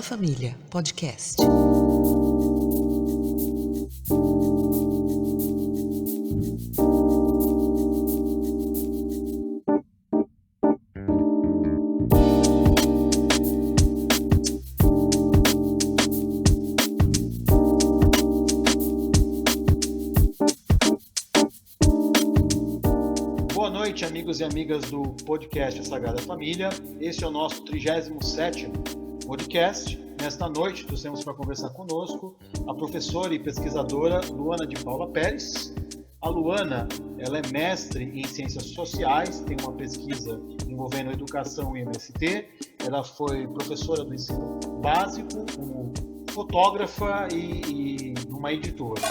Sagrada Família Podcast. Boa noite, amigos e amigas do podcast A Sagrada Família. Esse é o nosso 37º podcast. Nesta noite, trouxemos para conversar conosco a professora e pesquisadora Luana de Paula Pérez. A Luana, ela é mestre em Ciências Sociais, tem uma pesquisa envolvendo educação e MST. Ela foi professora do ensino básico, como fotógrafa e uma editora.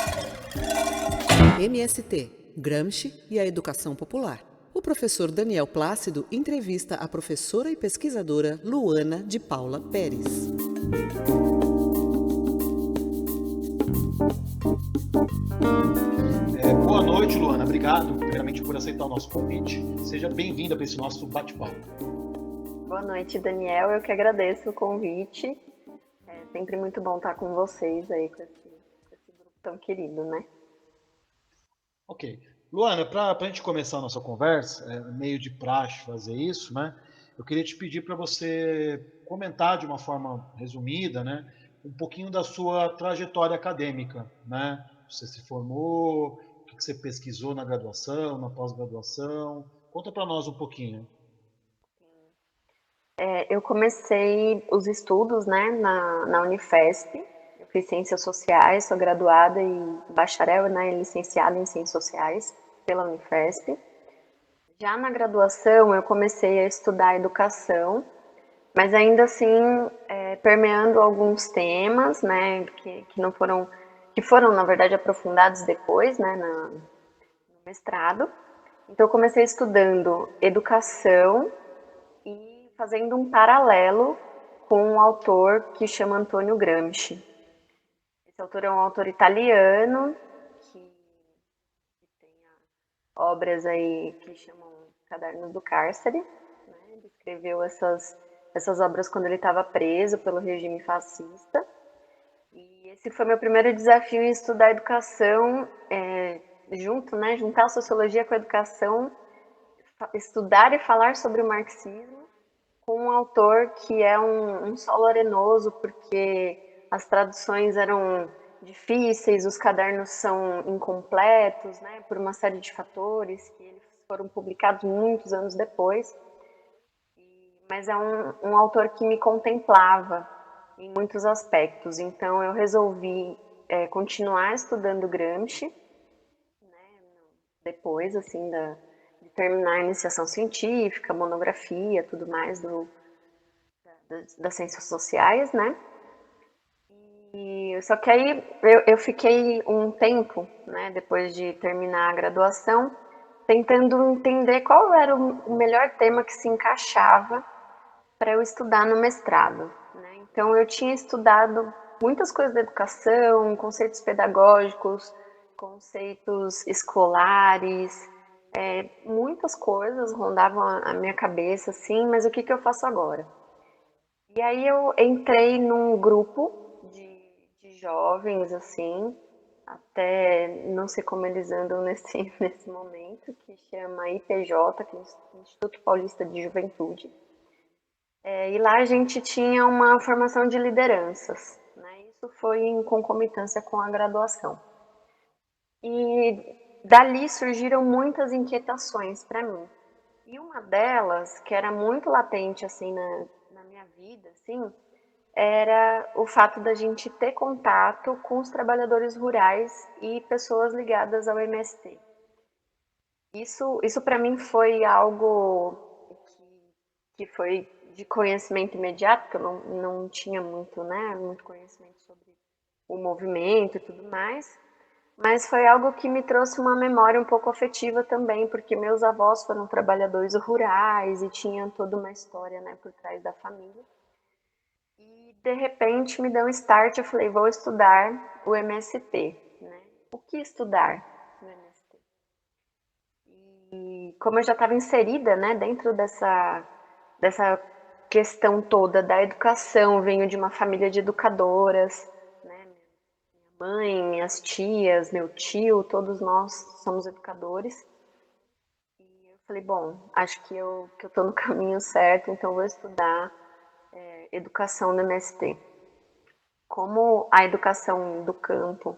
MST, Gramsci e a Educação Popular. O professor Daniel Plácido entrevista a professora e pesquisadora Luana de Paula Pérez. Boa noite, Luana. Obrigado, primeiramente, por aceitar o nosso convite. Seja bem-vinda para esse nosso bate-papo. Boa noite, Daniel. Eu que agradeço o convite. É sempre muito bom estar com vocês aí, com esse grupo tão querido, né? Ok. Luana, para a gente começar a nossa conversa, é meio de praxe fazer isso, né? Eu queria te pedir para você comentar de uma forma resumida, né, um pouquinho da sua trajetória acadêmica, né? Você se formou, o que você pesquisou na graduação, na pós-graduação? Conta para nós um pouquinho. Eu comecei os estudos, né, na Unifesp. Eu fiz Ciências Sociais, sou graduada e bacharel, né, e licenciada em Ciências Sociais pela Unifesp. Já na graduação, eu comecei a estudar educação, mas ainda assim permeando alguns temas, né, que foram na verdade aprofundados depois, né, no mestrado. Então eu comecei estudando educação e fazendo um paralelo com um autor que chama Antonio Gramsci. Esse autor é um autor italiano que tem obras aí que chamam Cadernos do Cárcere, né? Ele escreveu essas obras quando ele estava preso pelo regime fascista. E esse foi meu primeiro desafio em estudar a educação, juntar a sociologia com a educação, estudar e falar sobre o marxismo com um autor que é um solo arenoso, porque as traduções eram difíceis, os cadernos são incompletos, né, por uma série de fatores que eles foram publicados muitos anos depois. Mas é um autor que me contemplava em muitos aspectos. Então eu resolvi continuar estudando Gramsci, né, depois assim de terminar a iniciação científica, monografia, tudo mais das ciências sociais, né? Só que aí eu fiquei um tempo, né, depois de terminar a graduação, tentando entender qual era o melhor tema que se encaixava para eu estudar no mestrado, né? Então eu tinha estudado muitas coisas da educação, conceitos pedagógicos, conceitos escolares, muitas coisas rondavam a minha cabeça, assim, mas o que eu faço agora? E aí eu entrei num grupo de jovens, assim, até não sei como eles andam nesse momento, que chama IPJ, que é o Instituto Paulista de Juventude. E lá a gente tinha uma formação de lideranças, né? Isso foi em concomitância com a graduação. E dali surgiram muitas inquietações para mim. E uma delas, que era muito latente assim na minha vida, assim, era o fato da gente ter contato com os trabalhadores rurais e pessoas ligadas ao MST. Isso para mim foi algo que foi de conhecimento imediato, porque eu não tinha muito conhecimento sobre o movimento e tudo mais, mas foi algo que me trouxe uma memória um pouco afetiva também, porque meus avós foram trabalhadores rurais e tinham toda uma história, né, por trás da família. E de repente me deu um start, eu falei, vou estudar o MST, né? O que estudar no MST? E como eu já estava inserida, né, dentro dessa questão toda da educação. Venho de uma família de educadoras, né? Minha mãe, minhas tias, meu tio, todos nós somos educadores. E eu falei, bom, acho que eu tô no caminho certo, então eu vou estudar educação no MST. Como a educação do campo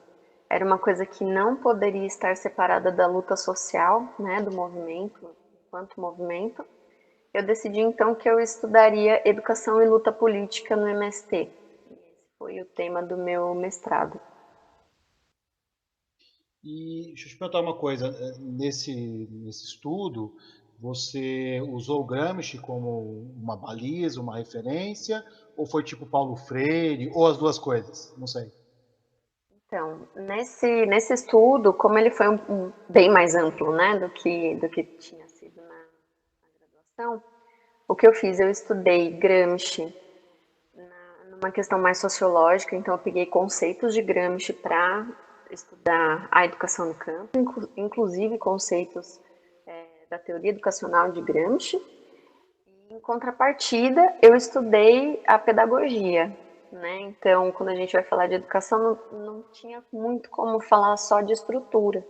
era uma coisa que não poderia estar separada da luta social, né, do movimento, enquanto movimento, eu decidi então que eu estudaria educação e luta política no MST. Esse foi o tema do meu mestrado. E deixa eu te perguntar uma coisa, nesse estudo, você usou o Gramsci como uma baliza, uma referência, ou foi tipo Paulo Freire, ou as duas coisas? Não sei. Então, nesse estudo, como ele foi bem mais amplo, né, do que tinha sido na graduação, o que eu fiz? Eu estudei Gramsci numa questão mais sociológica, então eu peguei conceitos de Gramsci para estudar a educação no campo, inclusive conceitos da teoria educacional de Gramsci. Em contrapartida, eu estudei a pedagogia, né? Então, quando a gente vai falar de educação, não tinha muito como falar só de estrutura.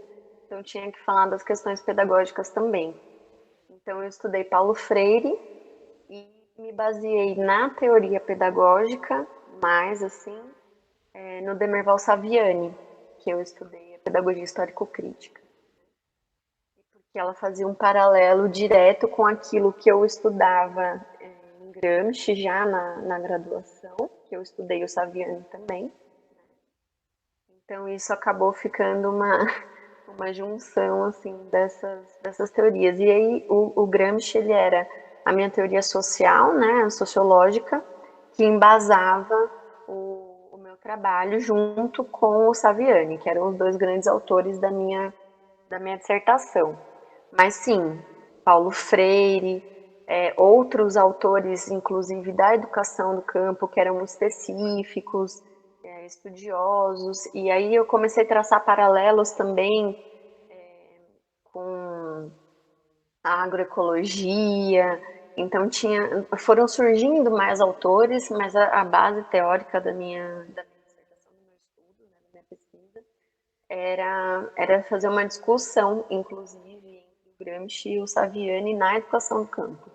Então, eu tinha que falar das questões pedagógicas também. Então, eu estudei Paulo Freire e me baseei na teoria pedagógica, mais assim, no Demerval Saviani, que eu estudei a pedagogia histórico-crítica. Porque ela fazia um paralelo direto com aquilo que eu estudava em Gramsci já na graduação, que eu estudei o Saviani também. Então isso acabou ficando uma junção assim dessas teorias. E aí o Gramsci ele era a minha teoria social, né, sociológica, que embasava o meu trabalho junto com o Saviani, que eram os dois grandes autores da minha dissertação. Mas sim, Paulo Freire, outros autores, inclusive da educação do campo, que eram específicos, estudiosos, e aí eu comecei a traçar paralelos também com a agroecologia, então foram surgindo mais autores, mas a base teórica da minha dissertação, do meu estudo, né, da minha pesquisa, era fazer uma discussão, inclusive, entre o Gramsci e o Saviani na educação do campo.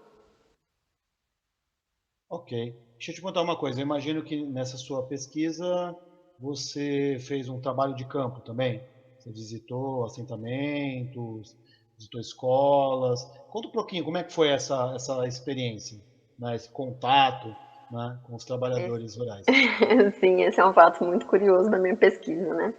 Ok. Deixa eu te contar uma coisa. Eu imagino que nessa sua pesquisa você fez um trabalho de campo também. Você visitou assentamentos, visitou escolas. Conta um pouquinho como é que foi essa experiência, né? Esse contato, né, com os trabalhadores rurais. Sim, esse é um fato muito curioso da minha pesquisa, né?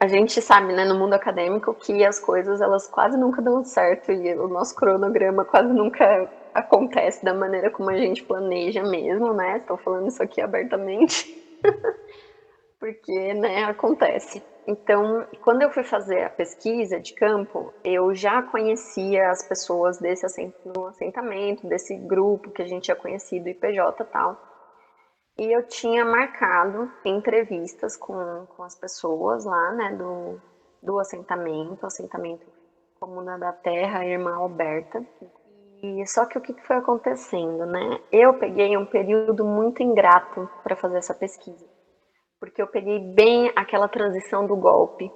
A gente sabe, né, no mundo acadêmico que as coisas elas quase nunca dão certo e o nosso cronograma quase nunca acontece da maneira como a gente planeja mesmo, né? Estou falando isso aqui abertamente, porque, né, acontece. Então, quando eu fui fazer a pesquisa de campo, eu já conhecia as pessoas no assentamento, desse grupo que a gente tinha conhecido, IPJ e tal. E eu tinha marcado entrevistas com as pessoas lá, né, do assentamento Comuna da Terra, Irmã Alberta. E só que o que foi acontecendo, né? Eu peguei um período muito ingrato para fazer essa pesquisa, porque eu peguei bem aquela transição do golpe.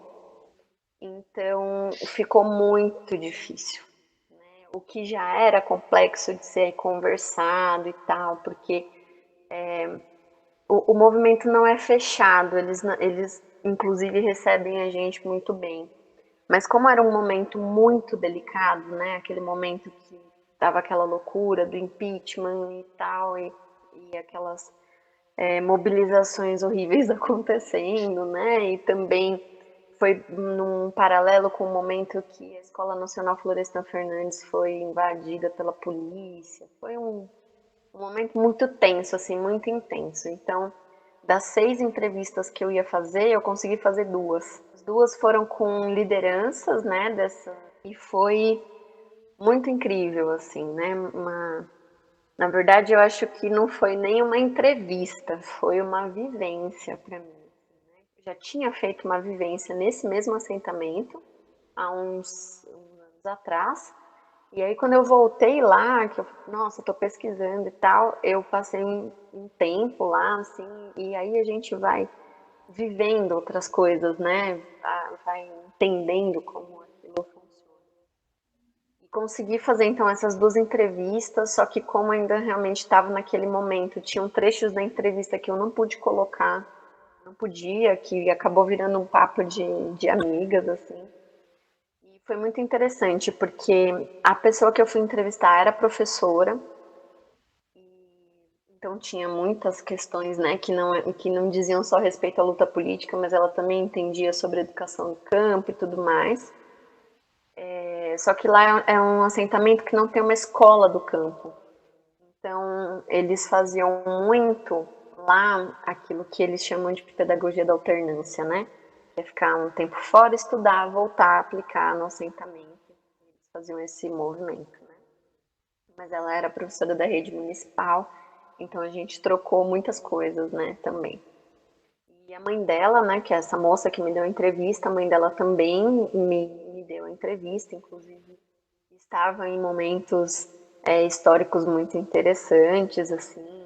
Então ficou muito difícil. O que já era complexo de ser conversado e tal, porque o movimento não é fechado, eles inclusive recebem a gente muito bem. Mas como era um momento muito delicado, né, aquele momento que tava aquela loucura do impeachment e tal, e aquelas mobilizações horríveis acontecendo, né, e também foi num paralelo com o momento que a Escola Nacional Florestan Fernandes foi invadida pela polícia. Foi um momento muito tenso, assim, muito intenso. Então, das 6 entrevistas que eu ia fazer, eu consegui fazer 2. As 2 foram com lideranças, né, e foi muito incrível, assim, né, na verdade, eu acho que não foi nem uma entrevista, foi uma vivência para mim. Eu já tinha feito uma vivência nesse mesmo assentamento, há uns anos atrás, E aí, quando eu voltei lá, que eu, nossa, tô pesquisando e tal, eu passei um tempo lá, assim, e aí a gente vai vivendo outras coisas, né? Vai entendendo como aquilo funciona. E consegui fazer, então, essas 2 entrevistas, só que como ainda realmente estava naquele momento, tinham trechos da entrevista que eu não pude colocar, não podia, que acabou virando um papo de amigas, assim. E foi muito interessante, porque a pessoa que eu fui entrevistar era professora, então tinha muitas questões, né, que não diziam só respeito à luta política, mas ela também entendia sobre educação no campo e tudo mais. Só que lá é um assentamento que não tem uma escola do campo. Então, eles faziam muito lá aquilo que eles chamam de pedagogia da alternância, né? Que é ficar um tempo fora, estudar, voltar, aplicar no assentamento. Eles faziam esse movimento, né? Mas ela era professora da rede municipal, então a gente trocou muitas coisas, né, também. E a mãe dela, né, que é essa moça que me deu a entrevista, a mãe dela também me deu a entrevista, inclusive estava em momentos históricos muito interessantes, assim,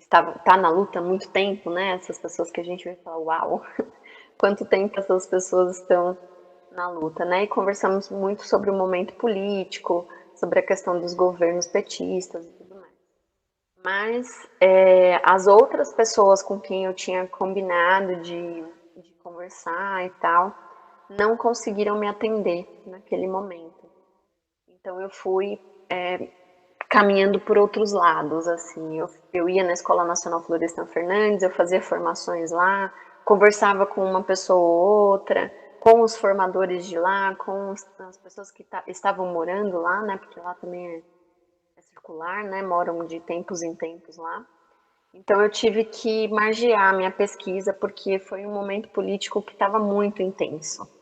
tá na luta há muito tempo, né, essas pessoas que a gente vai falar, uau, quanto tempo essas pessoas estão na luta, né, e conversamos muito sobre o momento político, sobre a questão dos governos petistas e tudo mais. Mas as outras pessoas com quem eu tinha combinado de conversar e tal, não conseguiram me atender naquele momento. Então eu fui caminhando por outros lados, assim. Eu ia na Escola Nacional Florestan Fernandes, eu fazia formações lá, conversava com uma pessoa ou outra, com os formadores de lá, com as pessoas que estavam morando lá, né? Porque lá também é circular, né? Moram de tempos em tempos lá. Então eu tive que margear a minha pesquisa porque foi um momento político que estava muito intenso.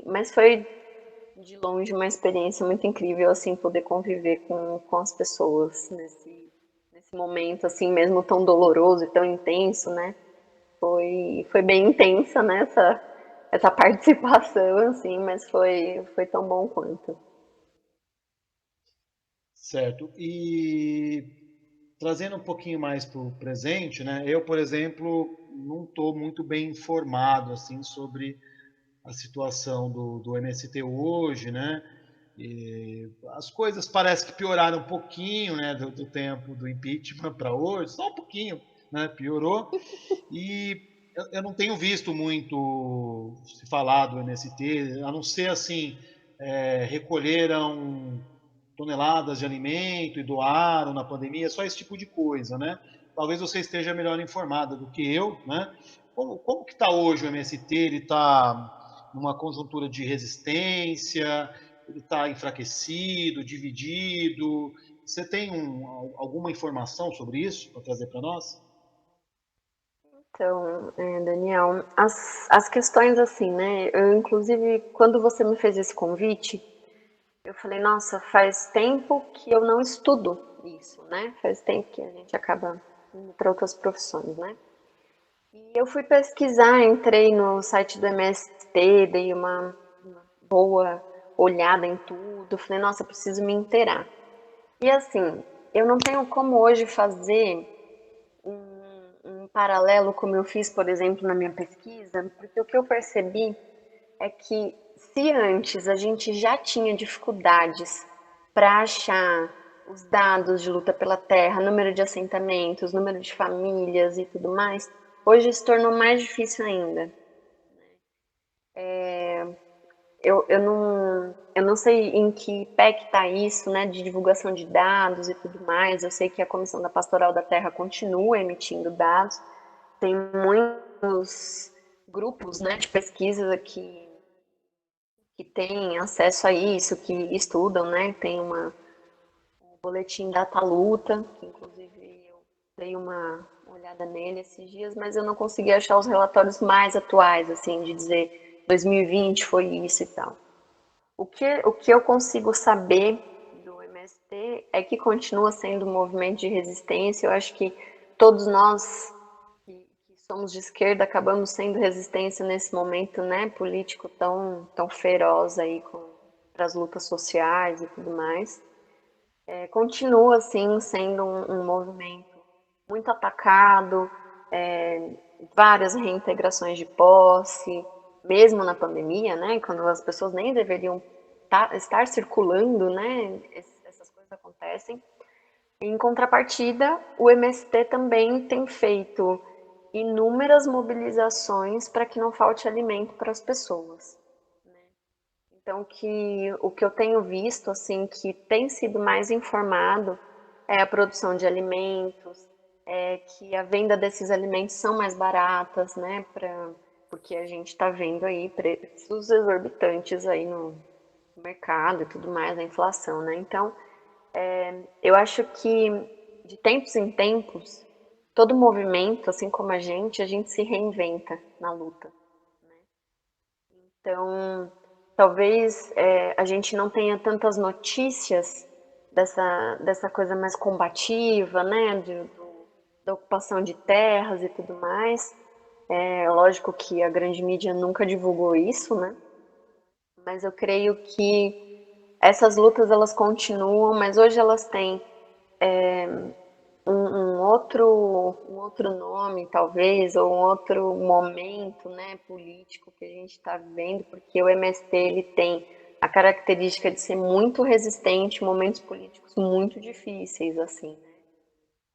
Mas foi de longe uma experiência muito incrível, assim, poder conviver com as pessoas nesse momento, assim, mesmo tão doloroso e tão intenso, né? Foi bem intensa, né, essa participação, assim, mas foi tão bom quanto. Certo. E trazendo um pouquinho mais para o presente, né? Eu, por exemplo, não estou muito bem informado assim sobre a situação do MST hoje, né? E as coisas parecem que pioraram um pouquinho, né, do tempo do impeachment para hoje, só um pouquinho, né? Piorou. E eu não tenho visto muito se falar do MST, a não ser assim, recolheram toneladas de alimento e doaram na pandemia, só esse tipo de coisa, né? Talvez você esteja melhor informada do que eu, né? Como que está hoje o MST? Ele está numa conjuntura de resistência? Ele está enfraquecido, dividido? Você tem alguma informação sobre isso para trazer para nós? Então, Daniel, as questões assim, né? Eu, inclusive, quando você me fez esse convite, eu falei, nossa, faz tempo que eu não estudo isso, né? Faz tempo que a gente acaba indo para outras profissões, né? E eu fui pesquisar, entrei no site do MST, dei uma boa olhada em tudo, falei, nossa, preciso me inteirar. E assim, eu não tenho como hoje fazer um paralelo como eu fiz, por exemplo, na minha pesquisa, porque o que eu percebi é que se antes a gente já tinha dificuldades para achar os dados de luta pela terra, número de assentamentos, número de famílias e tudo mais, hoje se tornou mais difícil ainda. Eu não sei em que pé que está isso, né, de divulgação de dados e tudo mais. Eu sei que a Comissão da Pastoral da Terra continua emitindo dados. Tem muitos grupos, né, de pesquisa que têm acesso a isso, que estudam, né? Tem um boletim Data Luta, que inclusive eu dei uma olhada nele esses dias, mas eu não consegui achar os relatórios mais atuais, assim, de dizer 2020 foi isso e tal. O que eu consigo saber do MST é que continua sendo um movimento de resistência. Eu acho que todos nós que somos de esquerda acabamos sendo resistência nesse momento, né, político tão feroz aí para as lutas sociais e tudo mais, continua assim sendo um movimento muito atacado, várias reintegrações de posse, mesmo na pandemia, né, quando as pessoas nem deveriam estar circulando, né, essas coisas acontecem. Em contrapartida, o MST também tem feito inúmeras mobilizações para que não falte alimento para as pessoas. Então, o que eu tenho visto, assim, que tem sido mais informado é a produção de alimentos, que a venda desses alimentos são mais baratas, né, porque a gente está vendo aí preços exorbitantes aí no mercado e tudo mais, a inflação, né? Então, eu acho que de tempos em tempos, todo movimento, assim como a gente se reinventa na luta. Então, talvez a gente não tenha tantas notícias dessa coisa mais combativa, né, da ocupação de terras e tudo mais. É lógico que a grande mídia nunca divulgou isso, né, mas eu creio que essas lutas elas continuam, mas hoje elas têm um outro nome, talvez, ou um outro momento, né, político que a gente está vivendo, porque o MST ele tem a característica de ser muito resistente em momentos políticos muito difíceis, assim, né?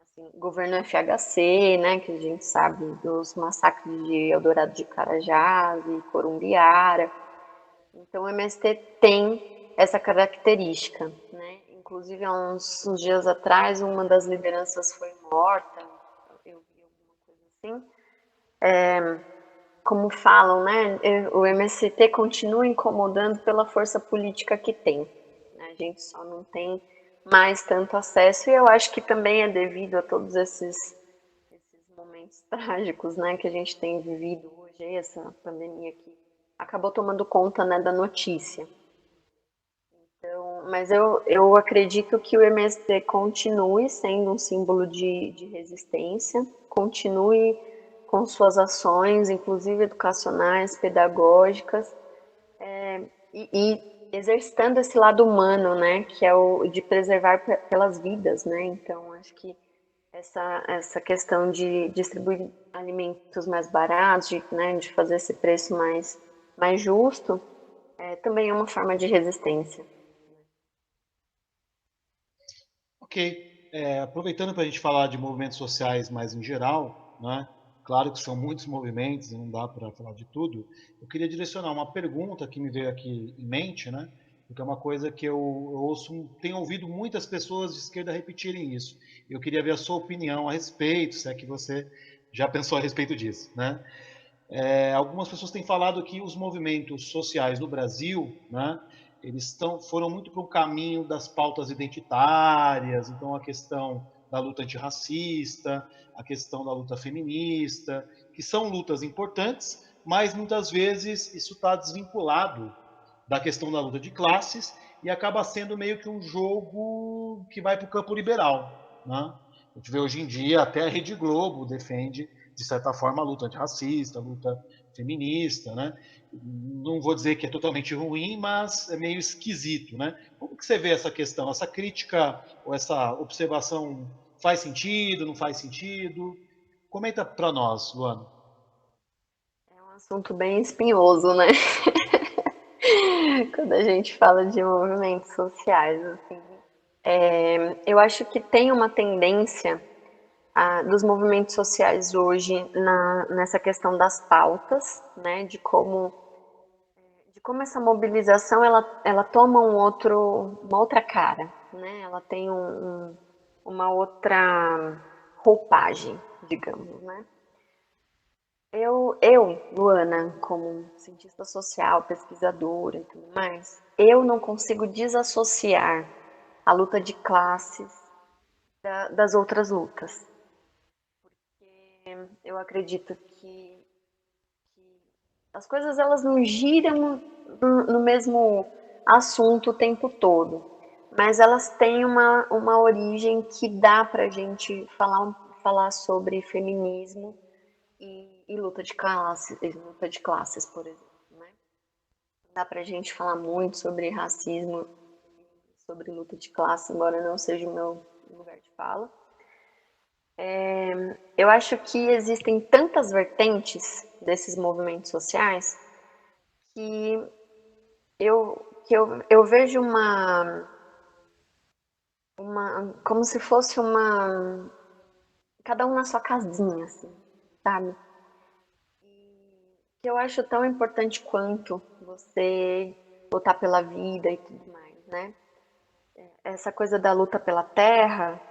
Assim, governo FHC, né, que a gente sabe dos massacres de Eldorado de Carajás e Corumbiara. Então, o MST tem essa característica, né? Inclusive, há uns dias atrás, uma das lideranças foi morta, eu vi alguma coisa assim. Como falam, né? O MST continua incomodando pela força política que tem. A gente só não tem mais tanto acesso, e eu acho que também é devido a todos esses momentos trágicos, né, que a gente tem vivido hoje, essa pandemia que acabou tomando conta, né, da notícia. Então, mas eu acredito que o MST continue sendo um símbolo de resistência, continue com suas ações, inclusive educacionais, pedagógicas, e exercitando esse lado humano, né, que é o de preservar pelas vidas, né. Então, acho que essa questão de distribuir alimentos mais baratos, de fazer esse preço mais justo, também é uma forma de resistência. Ok. Aproveitando para a gente falar de movimentos sociais mais em geral, né? Claro que são muitos movimentos e não dá para falar de tudo. Eu queria direcionar uma pergunta que me veio aqui em mente, né? Porque é uma coisa que eu ouço, tenho ouvido muitas pessoas de esquerda repetirem isso. Eu queria ver a sua opinião a respeito, se é que você já pensou a respeito disso, né? Algumas pessoas têm falado que os movimentos sociais no Brasil, né, foram muito para o caminho das pautas identitárias, então a questão da luta antirracista, a questão da luta feminista, que são lutas importantes, mas muitas vezes isso está desvinculado da questão da luta de classes e acaba sendo meio que um jogo que vai para o campo liberal, né? A gente vê hoje em dia até a Rede Globo defende de certa forma a luta antirracista, a luta feminista, né? Não vou dizer que é totalmente ruim, mas é meio esquisito, né? Como que você vê essa questão? Essa crítica ou essa observação faz sentido, não faz sentido? Comenta para nós, Luana. É um assunto bem espinhoso, né? Quando a gente fala de movimentos sociais, assim. Eu acho que tem uma tendência dos movimentos sociais hoje nessa questão das pautas, né? De como essa mobilização ela toma uma outra cara, né? Ela tem uma outra roupagem, digamos, né? Luana, como cientista social, pesquisadora e tudo mais, eu não consigo desassociar a luta de classes das outras lutas. Eu acredito que as coisas elas não giram no mesmo assunto o tempo todo, mas elas têm uma origem que dá para a gente falar sobre feminismo e luta de classes, por exemplo, né? dá pra gente falar muito sobre racismo, sobre luta de classe, embora não seja o meu lugar de fala. Eu acho que existem tantas vertentes desses movimentos sociais que eu vejo como se fosse cada um na sua casinha, assim, sabe? Que eu acho tão importante quanto você lutar pela vida e tudo mais, né? Essa coisa da luta pela terra,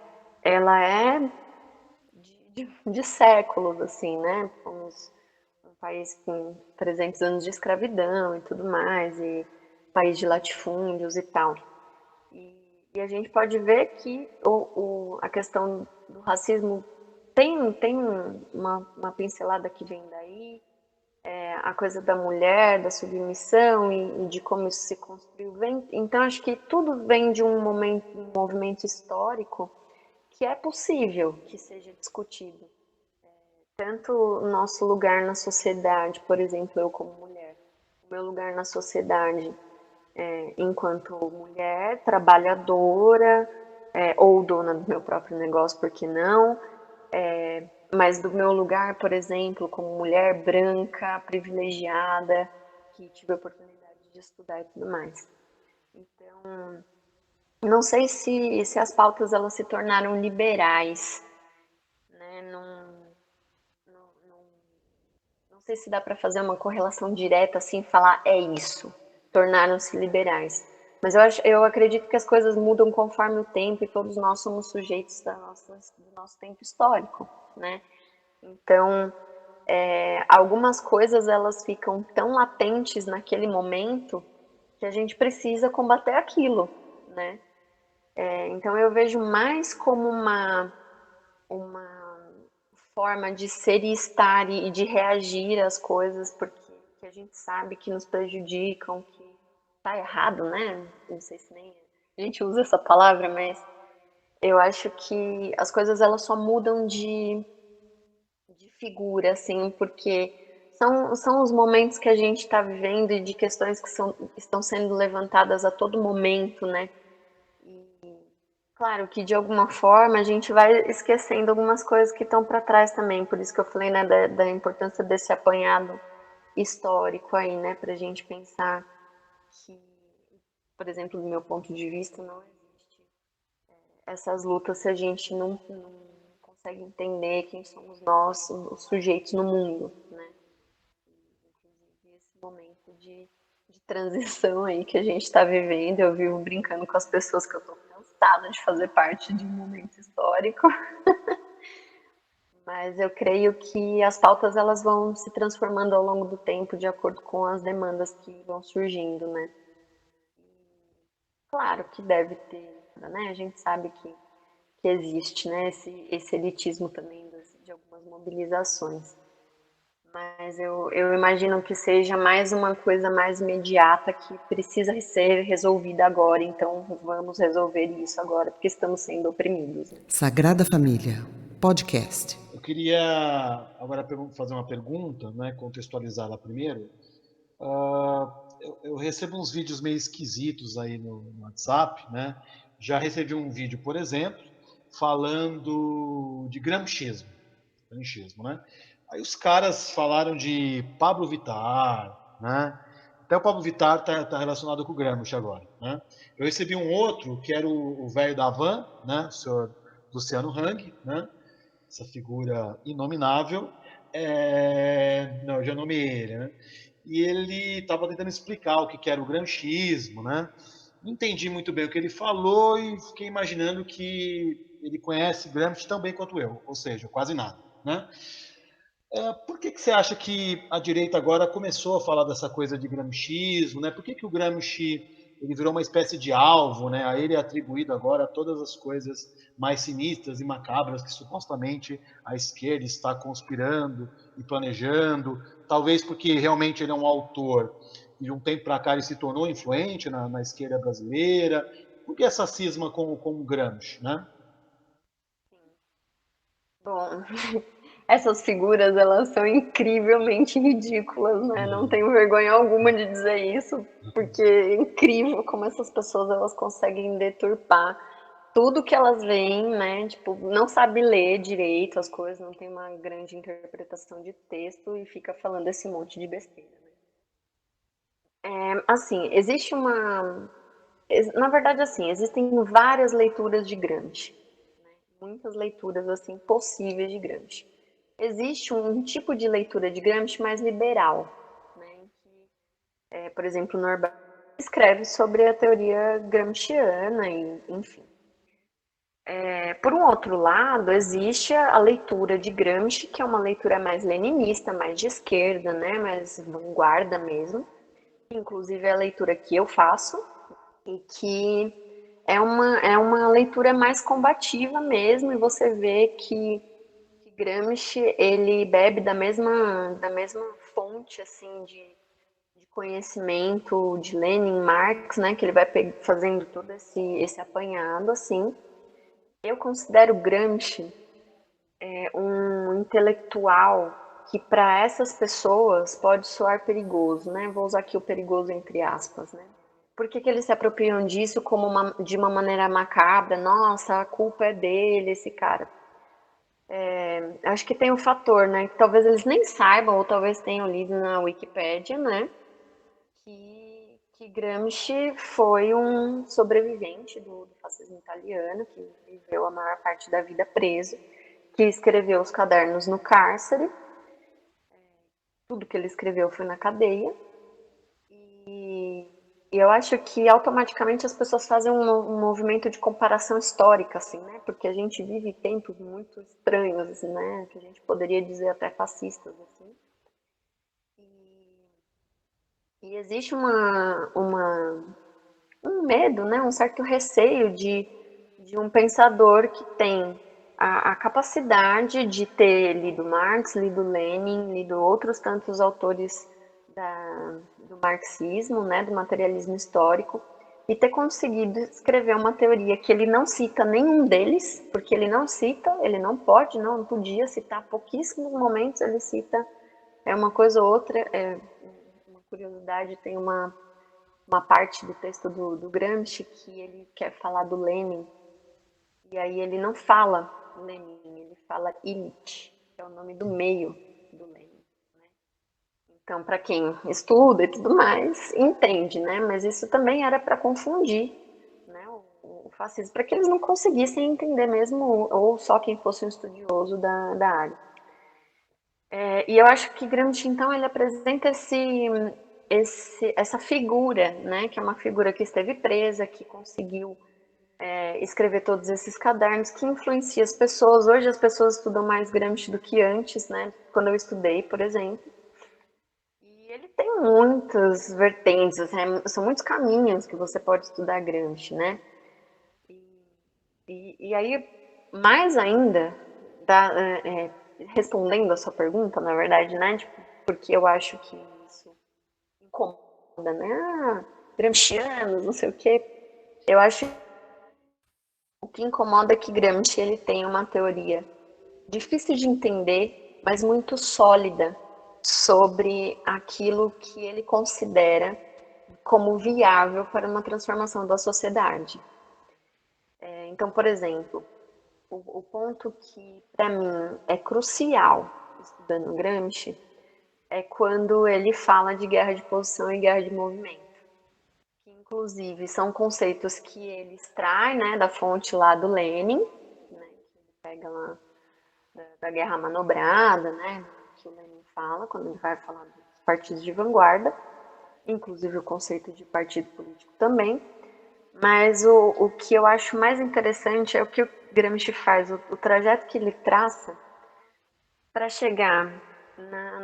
ela é de séculos, assim, né? Fomos um país com 300 anos de escravidão e tudo mais, e país de latifúndios e tal. E a gente pode ver que a questão do racismo tem uma pincelada que vem daí, a coisa da mulher, da submissão e de como isso se construiu. Então, acho que tudo vem de um movimento histórico que é possível que seja discutido. Tanto o nosso lugar na sociedade, por exemplo, eu como mulher, o meu lugar na sociedade enquanto mulher, trabalhadora, ou dona do meu próprio negócio, por que não? Mas do meu lugar, por exemplo, como mulher branca, privilegiada, que tive a oportunidade de estudar e tudo mais. Então, não sei se as pautas elas se tornaram liberais, né? Não sei se dá para fazer uma correlação direta assim, falar é isso, tornaram-se liberais. Mas eu acredito que as coisas mudam conforme o tempo e todos nós somos sujeitos do nosso tempo histórico, né? Então, algumas coisas elas ficam tão latentes naquele momento que a gente precisa combater aquilo, né? Então eu vejo mais como uma forma de ser e estar e de reagir às coisas porque que a gente sabe que nos prejudicam, que tá errado, né? Não sei se nem a gente usa essa palavra, mas eu acho que as coisas elas só mudam de figura, assim, porque são os momentos que a gente está vivendo e de questões que estão sendo levantadas a todo momento, né? Claro que de alguma forma a gente vai esquecendo algumas coisas que estão para trás também, por isso que eu falei, né, da importância desse apanhado histórico aí, né, para a gente pensar que, por exemplo, do meu ponto de vista, não existe essas lutas se a gente não consegue entender quem somos nós, os sujeitos no mundo, né? Inclusive esse momento de transição aí que a gente está vivendo, eu vivo brincando com as pessoas que eu estou cansada de fazer parte de um momento histórico, mas eu creio que as pautas elas vão se transformando ao longo do tempo de acordo com as demandas que vão surgindo, né? Claro que deve ter, né? A gente sabe que existe, né? Esse elitismo também de algumas mobilizações. Mas eu imagino que seja mais uma coisa mais imediata que precisa ser resolvida agora. Então vamos resolver isso agora, porque estamos sendo oprimidos. Né? Sagrada Família, podcast. Eu queria agora fazer uma pergunta, né, contextualizá-la primeiro. Eu recebo uns vídeos meio esquisitos aí no WhatsApp, né? Já recebi um vídeo, por exemplo, falando de gramscismo, né? Aí os caras falaram de Pablo Vittar, né? Até o Pablo Vittar tá relacionado com o Gramsci agora, né? Eu recebi um outro que era o velho da Havan, né? O senhor Luciano Hang, né? Essa figura inominável. Não, eu já nomeei ele, né? E ele estava tentando explicar o que era o gramscismo, né? Não entendi muito bem o que ele falou e fiquei imaginando que ele conhece Gramsci tão bem quanto eu, ou seja, quase nada, né? Por que você acha que a direita agora começou a falar dessa coisa de gramscismo, né? Por que o Gramsci ele virou uma espécie de alvo, né? A ele é atribuído agora todas as coisas mais sinistras e macabras que supostamente a esquerda está conspirando e planejando, talvez porque realmente ele é um autor e de um tempo para cá ele se tornou influente na esquerda brasileira. Por que essa cisma com o Gramsci, né? Bom, essas figuras, elas são incrivelmente ridículas, né? Não tenho vergonha alguma de dizer isso, porque é incrível como essas pessoas, elas conseguem deturpar tudo que elas veem, né? Tipo, não sabe ler direito as coisas, não tem uma grande interpretação de texto e fica falando esse monte de besteira, né? Assim, existe uma... Na verdade, assim, existem várias leituras de Gramsci, né? Muitas leituras, assim, possíveis de Gramsci. Existe um tipo de leitura de Gramsci mais liberal, né? Em que, por exemplo, Norberto escreve sobre a teoria gramsciana, e, enfim. Por um outro lado, existe a leitura de Gramsci, que é uma leitura mais leninista, mais de esquerda, né? Mais vanguarda mesmo. Inclusive é a leitura que eu faço, e que é uma leitura mais combativa mesmo, e você vê que Gramsci, ele bebe da mesma fonte, assim, de conhecimento de Lenin, Marx, né, que ele vai fazendo todo esse apanhado, assim. Eu considero Gramsci um intelectual que para essas pessoas pode soar perigoso, né? Vou usar aqui o perigoso entre aspas, né? Por que eles se apropriam disso de uma maneira macabra? Nossa, a culpa é dele, esse cara. Acho que tem um fator, né? Que talvez eles nem saibam, ou talvez tenham lido na Wikipédia, né? Que Gramsci foi um sobrevivente do fascismo italiano, que viveu a maior parte da vida preso, que escreveu os cadernos no cárcere. Tudo que ele escreveu foi na cadeia. E eu acho que automaticamente as pessoas fazem um movimento de comparação histórica, assim, né? Porque a gente vive tempos muito estranhos, assim, né? Que a gente poderia dizer até fascistas, assim. E existe um medo, né? Um certo receio de um pensador que tem a capacidade de ter lido Marx, lido Lenin, lido outros tantos autores do marxismo, né, do materialismo histórico, e ter conseguido escrever uma teoria que ele não cita nenhum deles, porque ele não cita, ele não podia citar, pouquíssimos momentos ele cita uma coisa ou outra. Uma curiosidade, tem uma parte do texto do Gramsci que ele quer falar do Lenin, e aí ele não fala Lenin, ele fala Illich, que é o nome do meio do Lenin. Então, para quem estuda e tudo mais, entende, né? Mas isso também era para confundir, né, o fascismo, para que eles não conseguissem entender mesmo, ou só quem fosse um estudioso da área. E eu acho que Gramsci, então, ele apresenta essa figura, né, que é uma figura que esteve presa, que conseguiu escrever todos esses cadernos, que influencia as pessoas. Hoje as pessoas estudam mais Gramsci do que antes, né? Quando eu estudei, por exemplo. E ele tem muitas vertentes, assim, são muitos caminhos que você pode estudar Gramsci, né? E aí, mais ainda, respondendo a sua pergunta, na verdade, né? Tipo, porque eu acho que isso incomoda, né? Gramscianos, não sei o quê. Eu acho que o que incomoda é que Gramsci, ele tem uma teoria difícil de entender, mas muito sólida sobre aquilo que ele considera como viável para uma transformação da sociedade. Então, por exemplo, o ponto que para mim é crucial estudando Gramsci é quando ele fala de guerra de posição e guerra de movimento, que inclusive são conceitos que ele extrai, né, da fonte lá do Lenin, né, que ele pega lá da guerra manobrada, né, que o Lenin fala quando ele vai falar dos partidos de vanguarda, inclusive o conceito de partido político também. Mas o que eu acho mais interessante é o que o Gramsci faz, o trajeto que ele traça para chegar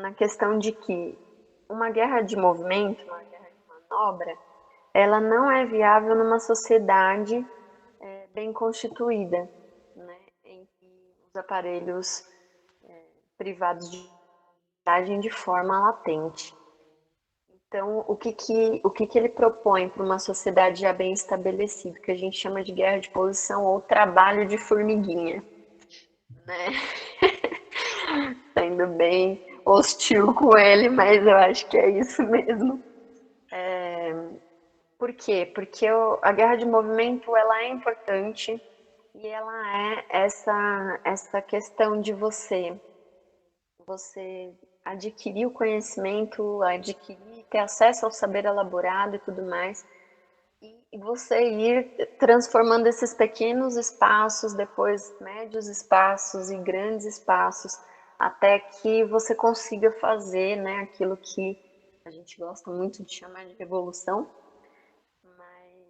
na questão de que uma guerra de movimento, uma guerra de manobra, ela não é viável numa sociedade bem constituída, né, em que os aparelhos privados de agem de forma latente. Então, o que ele propõe para uma sociedade já bem estabelecida, que a gente chama de guerra de posição ou trabalho de formiguinha, né? sendo bem hostil com ele, mas eu acho que é isso mesmo. Por quê? Porque a guerra de movimento ela é importante e ela é essa questão de você adquirir o conhecimento, adquirir, ter acesso ao saber elaborado e tudo mais, e você ir transformando esses pequenos espaços, depois médios espaços e grandes espaços, até que você consiga fazer, né, aquilo que a gente gosta muito de chamar de revolução, mas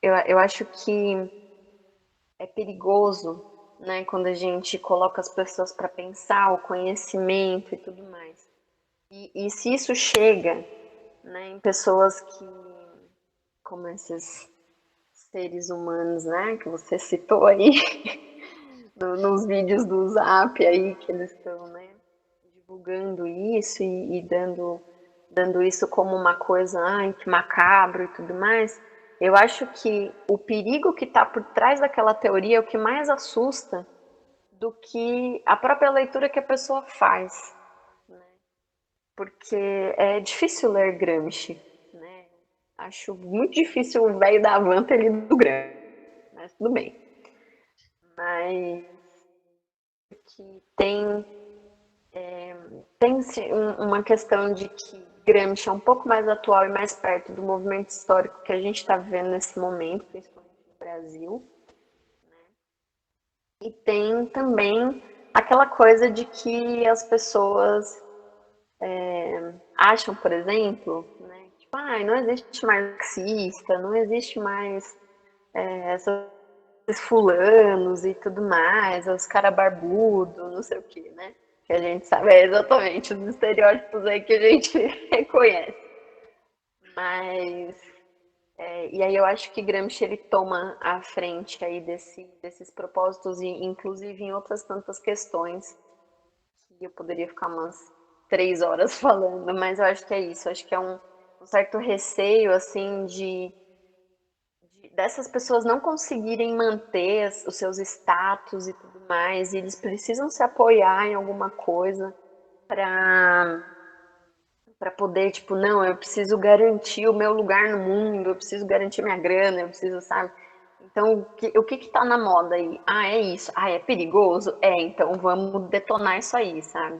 eu acho que é perigoso, né, quando a gente coloca as pessoas para pensar, o conhecimento e tudo mais. E se isso chega, né, em pessoas que, como esses seres humanos, né, que você citou aí, nos vídeos do Zap aí, que eles estão, né, divulgando isso e dando isso como uma coisa, ai, que macabro e tudo mais, eu acho que o perigo que está por trás daquela teoria é o que mais assusta do que a própria leitura que a pessoa faz, né? Porque é difícil ler Gramsci, né? Acho muito difícil o velho da van ter lido Gramsci, mas tudo bem. Mas que tem uma questão de que Gramsci é um pouco mais atual e mais perto do movimento histórico que a gente está vivendo nesse momento, principalmente no Brasil. E tem também aquela coisa de que as pessoas acham, por exemplo, né, tipo, não existe mais marxista, não existe mais esses fulanos e tudo mais, os cara barbudo, não sei o que, né? Que a gente sabe exatamente os estereótipos aí que a gente reconhece. Mas e aí eu acho que Gramsci ele toma a frente aí desses propósitos e inclusive em outras tantas questões que eu poderia ficar umas 3 horas falando, mas eu acho que é isso, eu acho que é um certo receio assim dessas pessoas não conseguirem manter os seus status e tudo mais, e eles precisam se apoiar em alguma coisa para poder, tipo, não, eu preciso garantir o meu lugar no mundo, eu preciso garantir minha grana, eu preciso, sabe? Então, o que tá na moda aí? É isso. É perigoso? Então vamos detonar isso aí, sabe?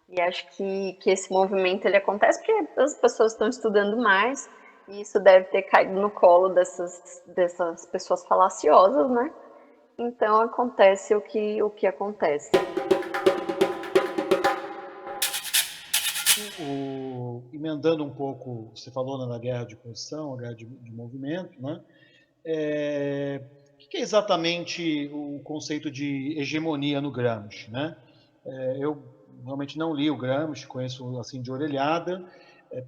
E acho que esse movimento ele acontece porque as pessoas estão estudando mais e isso deve ter caído no colo dessas pessoas falaciosas, né? Então acontece o que acontece. Emendando um pouco, você falou na guerra de posição, a guerra de movimento, né? O que é exatamente o conceito de hegemonia no Gramsci, né? Eu realmente não li o Gramsci, conheço assim de orelhada.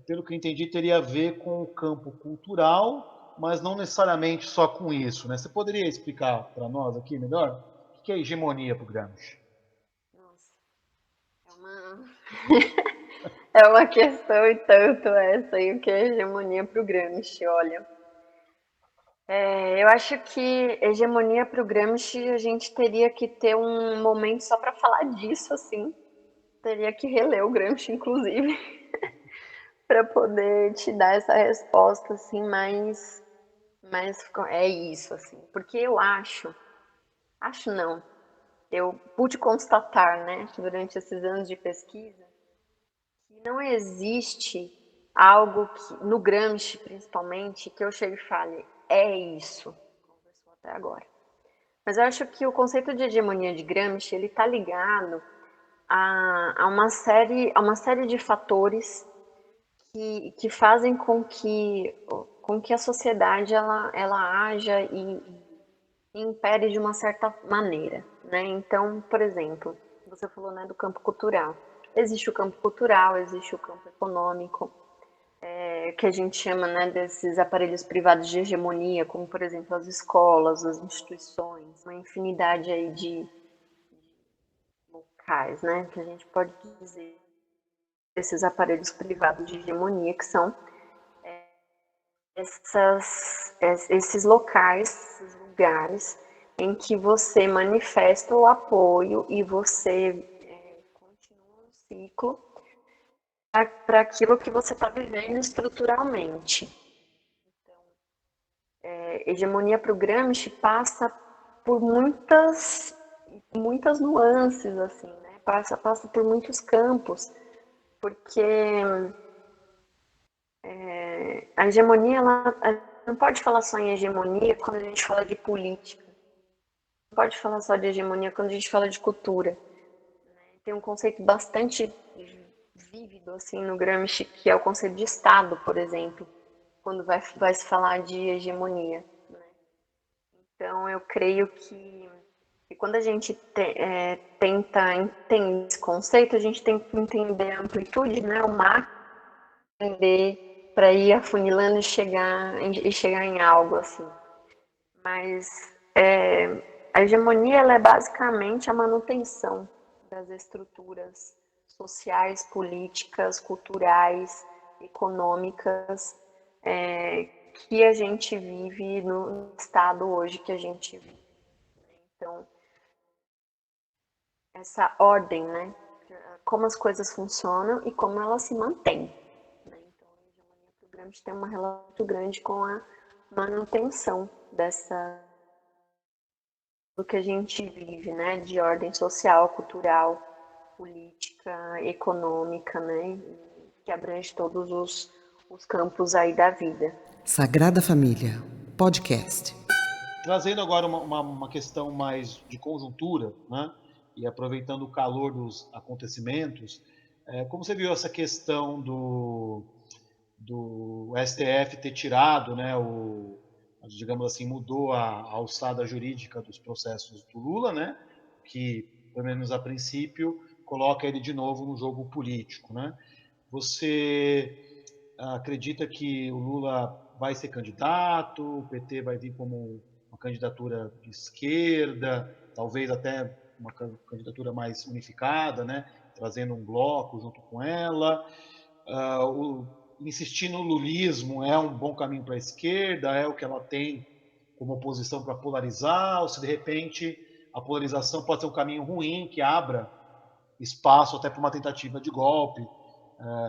Pelo que eu entendi, teria a ver com o campo cultural, mas não necessariamente só com isso, né? Você poderia explicar para nós aqui melhor o que é hegemonia para o Gramsci? Nossa, é uma questão e tanto essa aí, o que é hegemonia para o Gramsci, olha. Eu acho que hegemonia para o Gramsci a gente teria que ter um momento só para falar disso, assim. Teria que reler o Gramsci, inclusive, para poder te dar essa resposta, assim, mais é isso, assim. Porque eu acho não, eu pude constatar, né, durante esses anos de pesquisa, que não existe algo que, no Gramsci principalmente, que eu chegue e fale, é isso, conversou até agora. Mas eu acho que o conceito de hegemonia de Gramsci, ele está ligado a uma série de fatores que fazem com que a sociedade ela haja e impere de uma certa maneira, né? Então, por exemplo, você falou, né, do campo cultural. Existe o campo cultural, existe o campo econômico, que a gente chama, né, desses aparelhos privados de hegemonia, como por exemplo as escolas, as instituições, uma infinidade aí de locais, né, que a gente pode dizer esses aparelhos privados de hegemonia, que são esses locais, esses lugares em que você manifesta o apoio e você continua um ciclo para aquilo que você está vivendo estruturalmente. Hegemonia para o Gramsci passa por muitas nuances, assim, né? Passa por muitos campos, porque a hegemonia, ela não pode falar só em hegemonia quando a gente fala de política. Não pode falar só de hegemonia quando a gente fala de cultura. Tem um conceito bastante vívido assim no Gramsci, que é o conceito de Estado, por exemplo, quando vai se falar de hegemonia. Então, eu creio que quando a gente tenta entender esse conceito, a gente tem que entender a amplitude, né, o macro, entender para ir afunilando e chegar em algo assim. Mas a hegemonia ela é basicamente a manutenção das estruturas sociais, políticas, culturais, econômicas que a gente vive no estado hoje que a gente vive. Então, essa ordem, né? Como as coisas funcionam e como elas se mantêm. Né? Então, a hegemonia do Gramsci tem uma relação muito grande com a manutenção do que a gente vive, né? De ordem social, cultural, política, econômica, né? Que abrange todos os campos aí da vida. Sagrada Família, podcast. Trazendo agora uma questão mais de conjuntura, né? E aproveitando o calor dos acontecimentos, como você viu essa questão do STF ter tirado, né, digamos assim, mudou a alçada jurídica dos processos do Lula, né, que, pelo menos a princípio, coloca ele de novo no jogo político, né? Você acredita que o Lula vai ser candidato, o PT vai vir como uma candidatura de esquerda, talvez até uma candidatura mais unificada, né, trazendo um bloco junto com ela? Insistir no lulismo é um bom caminho para a esquerda? É o que ela tem como oposição para polarizar? Ou se de repente a polarização pode ser um caminho ruim que abra espaço até para uma tentativa de golpe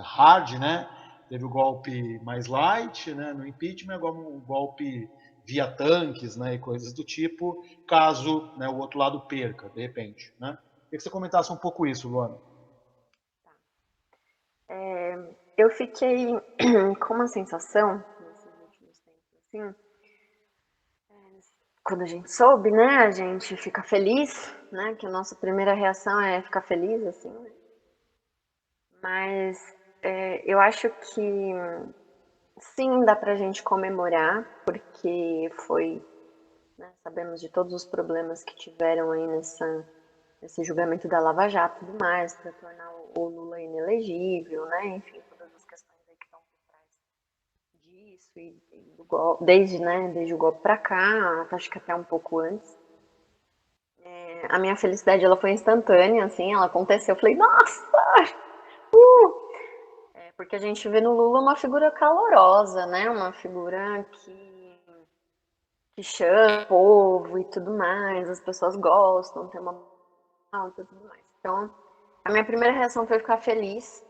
hard, né? Teve o golpe mais light, né, no impeachment, agora um golpe via tanques, né, e coisas do tipo, caso, né, o outro lado perca, de repente, né? Queria que você comentasse um pouco isso, Luana. Eu fiquei com uma sensação, nesses últimos tempos, assim, quando a gente soube, né, a gente fica feliz, né, que a nossa primeira reação é ficar feliz, assim, né? Mas eu acho que sim, dá pra gente comemorar, porque foi, né, sabemos de todos os problemas que tiveram aí nesse julgamento da Lava Jato e tudo mais, para tornar o Lula inelegível, né, enfim, todas as questões aí que estão por trás disso, e do golpe, desde o golpe pra cá, acho que até um pouco antes. A minha felicidade, ela foi instantânea, assim, ela aconteceu, eu falei, nossa, porque a gente vê no Lula uma figura calorosa, né, uma figura que chama o povo e tudo mais, as pessoas gostam, tem uma alta e tudo mais. Então, a minha primeira reação foi ficar feliz,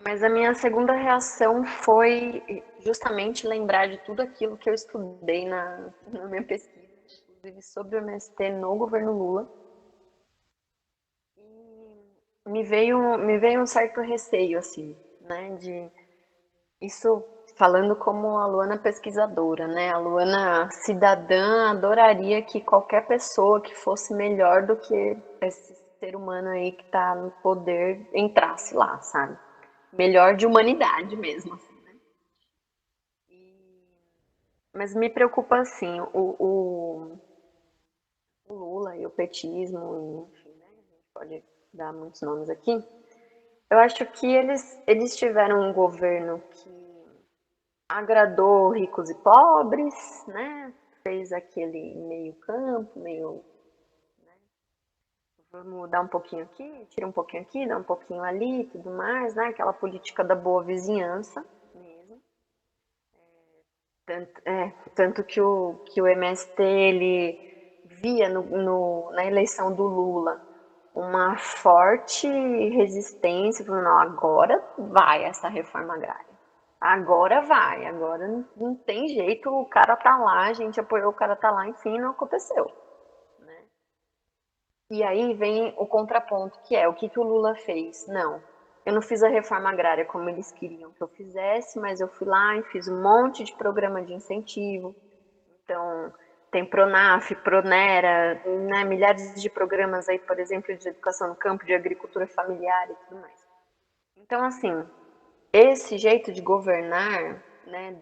mas a minha segunda reação foi justamente lembrar de tudo aquilo que eu estudei na minha pesquisa, inclusive sobre o MST no governo Lula. E me veio um certo receio, assim, né, de isso falando como a Luana pesquisadora, né? A Luana cidadã adoraria que qualquer pessoa que fosse melhor do que esse ser humano aí que tá no poder entrasse lá, sabe? Melhor de humanidade mesmo, assim, né? Mas me preocupa, assim, o Lula e o petismo, enfim, né? A gente pode dar muitos nomes aqui. Eu acho que eles tiveram um governo que agradou ricos e pobres, né? Fez aquele meio campo, né? Vamos dar um pouquinho aqui, tira um pouquinho aqui, dá um pouquinho ali, tudo mais, né? Aquela política da boa vizinhança mesmo. Tanto que o MST ele via na eleição do Lula uma forte resistência, falando, não, agora vai essa reforma agrária. Agora vai, agora não tem jeito, o cara tá lá, a gente apoiou, o cara tá lá, enfim, não aconteceu. Né? E aí vem o contraponto, que é o que o Lula fez. Não, eu não fiz a reforma agrária como eles queriam que eu fizesse, mas eu fui lá e fiz um monte de programa de incentivo. Então, tem Pronaf, Pronera, né, milhares de programas aí, por exemplo, de educação no campo, de agricultura familiar e tudo mais. Então, assim, esse jeito de governar, né,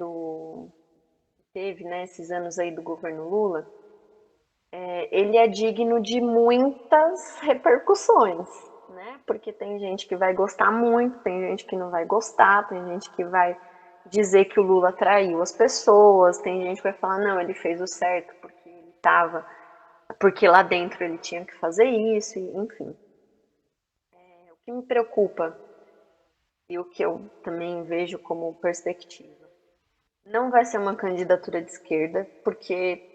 teve, né, esses anos aí do governo Lula, ele é digno de muitas repercussões, né? Porque tem gente que vai gostar muito, tem gente que não vai gostar, tem gente que vai dizer que o Lula traiu as pessoas, tem gente que vai falar, não, ele fez o certo porque ele estava, porque lá dentro ele tinha que fazer isso, enfim. O que me preocupa e o que eu também vejo como perspectiva, não vai ser uma candidatura de esquerda, porque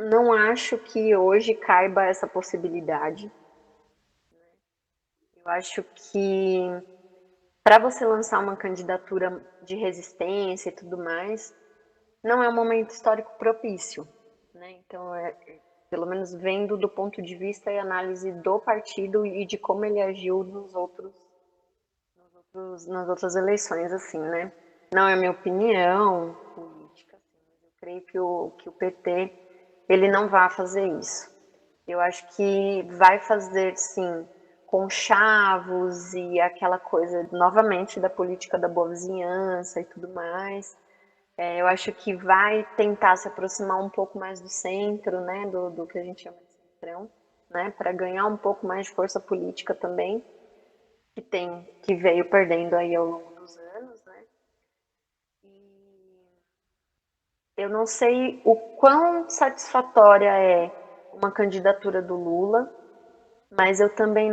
não acho que hoje caiba essa possibilidade. Eu acho que para você lançar uma candidatura de resistência e tudo mais, não é um momento histórico propício. Né? Então, pelo menos vendo do ponto de vista e análise do partido e de como ele agiu nas outras eleições, assim, né? Não é minha opinião política, assim, mas eu creio que o PT ele não vai fazer isso. Eu acho que vai fazer, sim, conchavos e aquela coisa, novamente, da política da boa vizinhança e tudo mais. Eu acho que vai tentar se aproximar um pouco mais do centro, né, do que a gente chama de centrão, né, para ganhar um pouco mais de força política também, que veio perdendo aí ao longo dos anos, né. Eu não sei o quão satisfatória é uma candidatura do Lula, mas eu também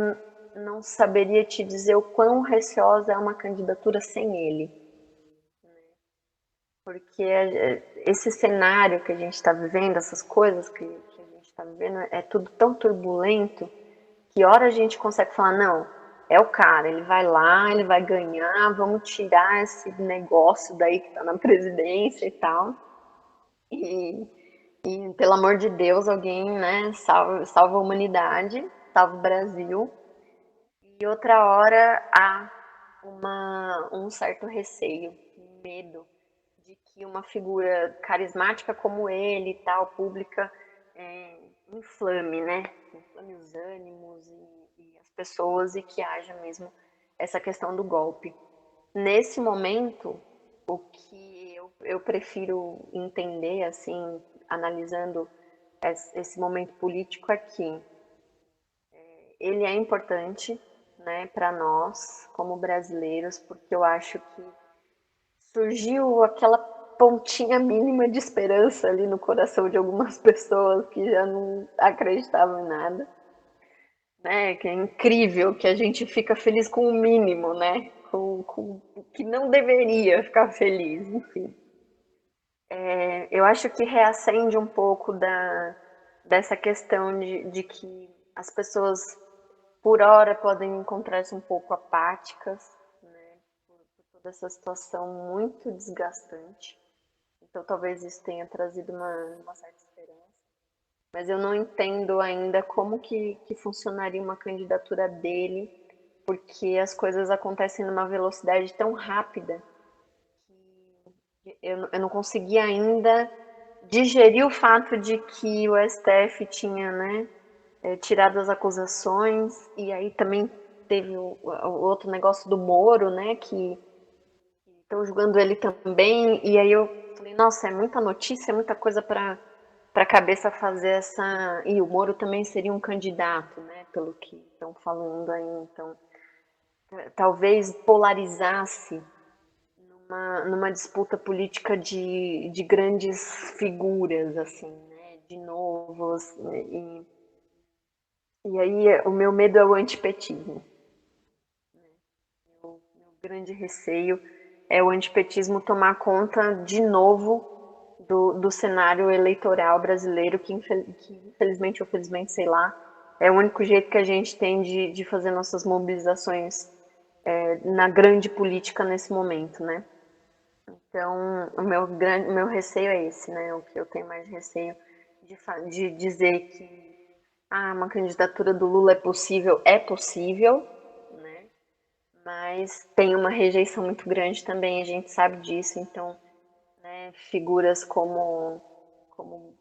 não saberia te dizer o quão receosa é uma candidatura sem ele. Porque esse cenário que a gente está vivendo, essas coisas que a gente está vivendo, é tudo tão turbulento que hora a gente consegue falar, não, é o cara, ele vai lá, ele vai ganhar, vamos tirar esse negócio daí que está na presidência e tal. E pelo amor de Deus, alguém, né, salva a humanidade, salva o Brasil. E outra hora há um certo receio, medo de que uma figura carismática como ele e tal, pública, inflame, né? Inflame os ânimos e as pessoas e que haja mesmo essa questão do golpe. Nesse momento, o que eu prefiro entender, assim, analisando esse momento político é que ele é importante, né, para nós, como brasileiros, porque eu acho que surgiu aquela pontinha mínima de esperança ali no coração de algumas pessoas que já não acreditavam em nada. Né? Que é incrível que a gente fica feliz com o mínimo, né? Com o que não deveria ficar feliz, enfim. Eu acho que reacende um pouco dessa questão de que as pessoas, por hora, podem encontrar-se um pouco apáticas, né? Por toda essa situação muito desgastante. Então, talvez isso tenha trazido uma certa esperança. Mas eu não entendo ainda como que funcionaria uma candidatura dele, porque as coisas acontecem numa velocidade tão rápida que eu não consegui ainda digerir o fato de que o STF tinha, né, tirado as acusações, e aí também teve o outro negócio do Moro, né, que estão julgando ele também, e aí eu falei, nossa, é muita notícia, é muita coisa para a cabeça fazer essa... E o Moro também seria um candidato, né, pelo que estão falando aí, então talvez polarizasse numa disputa política de grandes figuras, assim, né, de novo, e aí o meu medo é o antipetismo. Meu grande receio é o antipetismo tomar conta de novo do cenário eleitoral brasileiro, que infelizmente ou felizmente, sei lá, é o único jeito que a gente tem de fazer nossas mobilizações na grande política nesse momento, né? Então, o meu receio é esse, né? O que eu tenho mais receio de dizer que uma candidatura do Lula é possível, né? Mas tem uma rejeição muito grande também, a gente sabe disso, então, né, figuras como o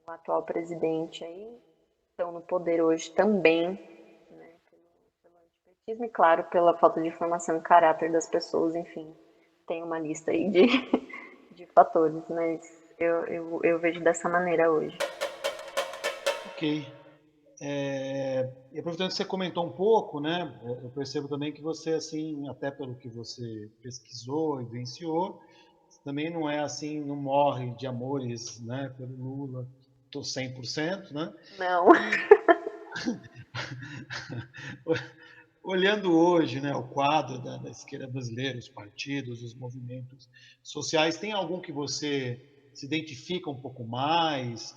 atual presidente aí estão no poder hoje também, né, pelo antipetismo e, claro, pela falta de formação e caráter das pessoas, enfim, tem uma lista aí de fatores, mas eu vejo dessa maneira hoje. Ok. E aproveitando que você comentou um pouco, né, eu percebo também que você, assim, até pelo que você pesquisou e vivenciou, também não é assim, não morre de amores, né, pelo Lula, tô 100%, né? Não. E olhando hoje, né, o quadro da esquerda brasileira, os partidos, os movimentos sociais, tem algum que você se identifica um pouco mais?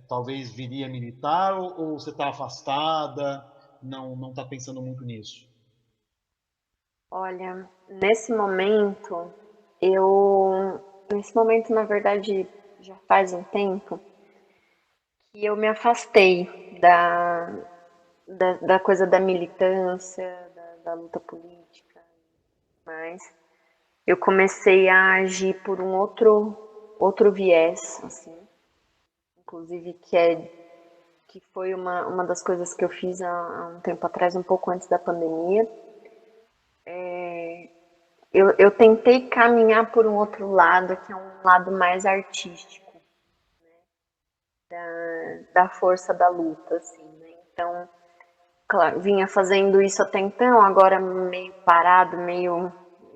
Talvez viria militar ou você está afastada, não está pensando muito nisso? Olha, nesse momento, na verdade, já faz um tempo que eu me afastei da coisa da militância, da luta política, mas eu comecei a agir por um outro viés, assim, inclusive que foi uma das coisas que eu fiz há um tempo atrás, um pouco antes da pandemia. Eu tentei caminhar por um outro lado, que é um lado mais artístico, da força da luta, assim, né? Então, claro, vinha fazendo isso até então, agora meio parado,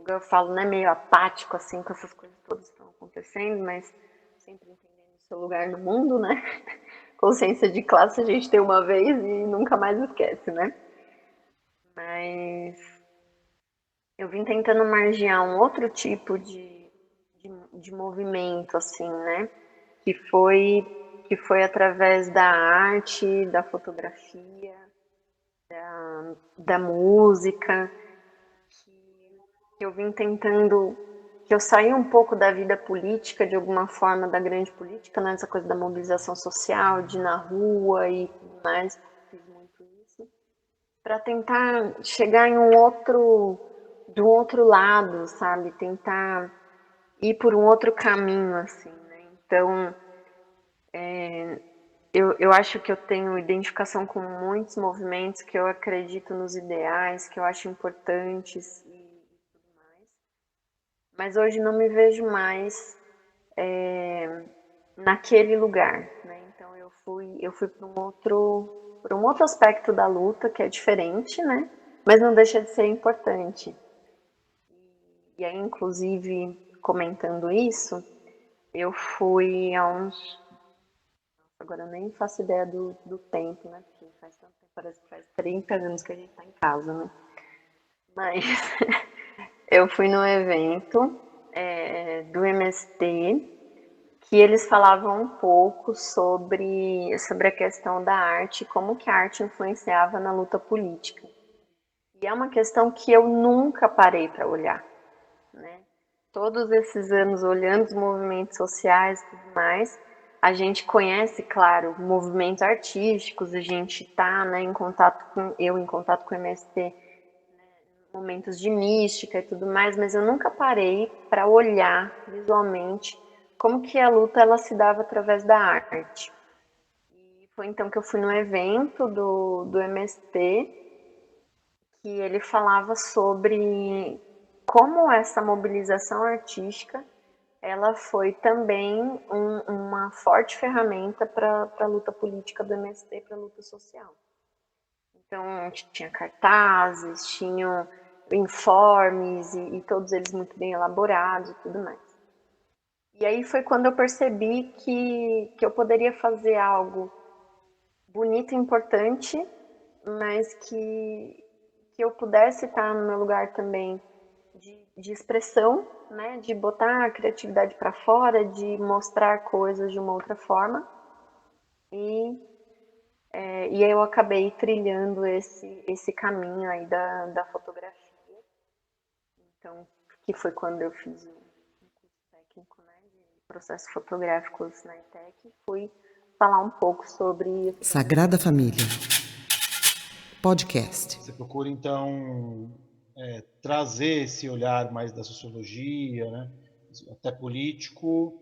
eu falo, né, meio apático, assim, com essas coisas todas que estão acontecendo, mas sempre entendendo o seu lugar no mundo, né? Consciência de classe a gente tem uma vez e nunca mais esquece, né? Mas eu vim tentando margear um outro tipo de movimento, assim, né? Que foi, que foi através da arte, da fotografia, da música, que eu vim tentando, que eu saí um pouco da vida política, de alguma forma, da grande política, né? Essa coisa da mobilização social, de ir na rua e tudo mais, fiz muito isso, para tentar chegar em de um outro lado, sabe? Tentar ir por um outro caminho, assim, né? Então, eu acho que eu tenho identificação com muitos movimentos, que eu acredito nos ideais, que eu acho importantes e tudo mais. Mas hoje não me vejo mais naquele lugar, né? Então eu fui para um outro aspecto da luta que é diferente, né? Mas não deixa de ser importante. E aí, inclusive, comentando isso, eu fui há uns. Agora eu nem faço ideia do tempo, né? Porque faz tanto tempo, parece que faz 30 anos que a gente tá em casa, né? Mas eu fui num evento do MST que eles falavam um pouco sobre a questão da arte, como que a arte influenciava na luta política. E é uma questão que eu nunca parei para olhar, né? Todos esses anos olhando os movimentos sociais e tudo mais, a gente conhece, claro, movimentos artísticos, a gente está, né, em contato com o MST, momentos de mística e tudo mais, mas eu nunca parei para olhar visualmente como que a luta ela se dava através da arte. E foi então que eu fui no evento do MST, que ele falava sobre como essa mobilização artística ela foi também uma forte ferramenta para a luta política do MST, para a luta social. Então, tinha cartazes, tinham informes e todos eles muito bem elaborados e tudo mais. E aí foi quando eu percebi que eu poderia fazer algo bonito e importante, mas que eu pudesse estar no meu lugar também de expressão, né? De botar a criatividade para fora, de mostrar coisas de uma outra forma. E aí eu acabei trilhando esse caminho aí da fotografia. Então, que foi quando eu fiz o curso técnico, né, de processos fotográficos na ETEC, fui falar um pouco sobre Sagrada Família. Podcast. Você procura, então, trazer esse olhar mais da sociologia, né, até político,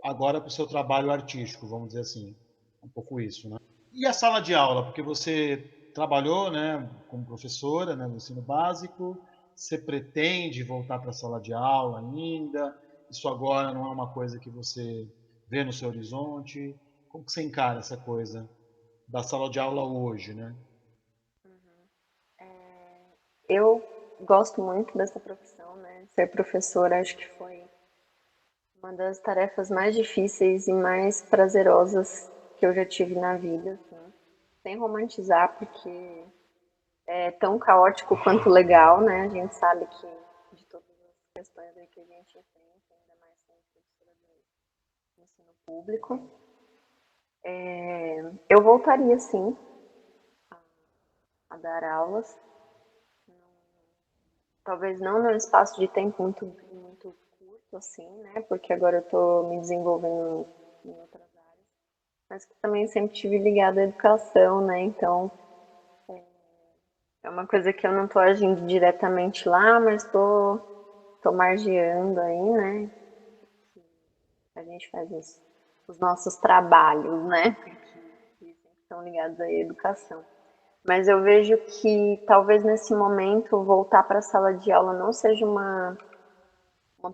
agora para o seu trabalho artístico, vamos dizer assim. Um pouco isso, né? E a sala de aula? Porque você trabalhou, né, como professora, né, no ensino básico, você pretende voltar para a sala de aula ainda? Isso agora não é uma coisa que você vê no seu horizonte? Como que você encara essa coisa da sala de aula hoje, né? Eu gosto muito dessa profissão, né? Ser professora acho que foi uma das tarefas mais difíceis e mais prazerosas que eu já tive na vida, assim. Sem romantizar, porque é tão caótico quanto legal, né? A gente sabe que de todas as questões aí que a gente enfrenta, ainda mais como professora do ensino público, eu voltaria sim a dar aulas. Talvez não num espaço de tempo muito curto, assim, né? Porque agora eu tô me desenvolvendo em outras áreas. Mas que também sempre tive ligado à educação, né? Então, é uma coisa que eu não tô agindo diretamente lá, mas tô margeando aí, né? A gente faz os nossos trabalhos, né? Que sempre estão ligados à educação. Mas eu vejo que talvez nesse momento voltar para a sala de aula não seja uma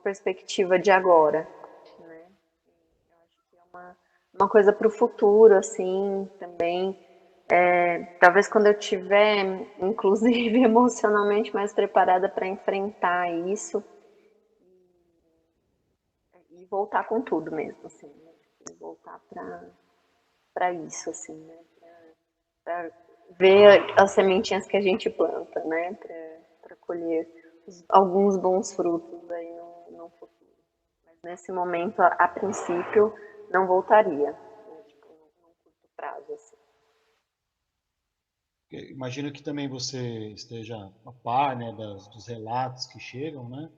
perspectiva de agora, né? Eu acho que é uma coisa para o futuro, assim, também. Talvez quando eu tiver, inclusive emocionalmente mais preparada para enfrentar isso e voltar com tudo mesmo, assim, né? Voltar para isso, assim, né? Para ver as sementinhas que a gente planta, né? Para colher alguns bons frutos aí no futuro. Mas nesse momento, a princípio, não voltaria, né? Tipo, num curto prazo, assim. Imagino que também você esteja a par, né, dos relatos que chegam, né?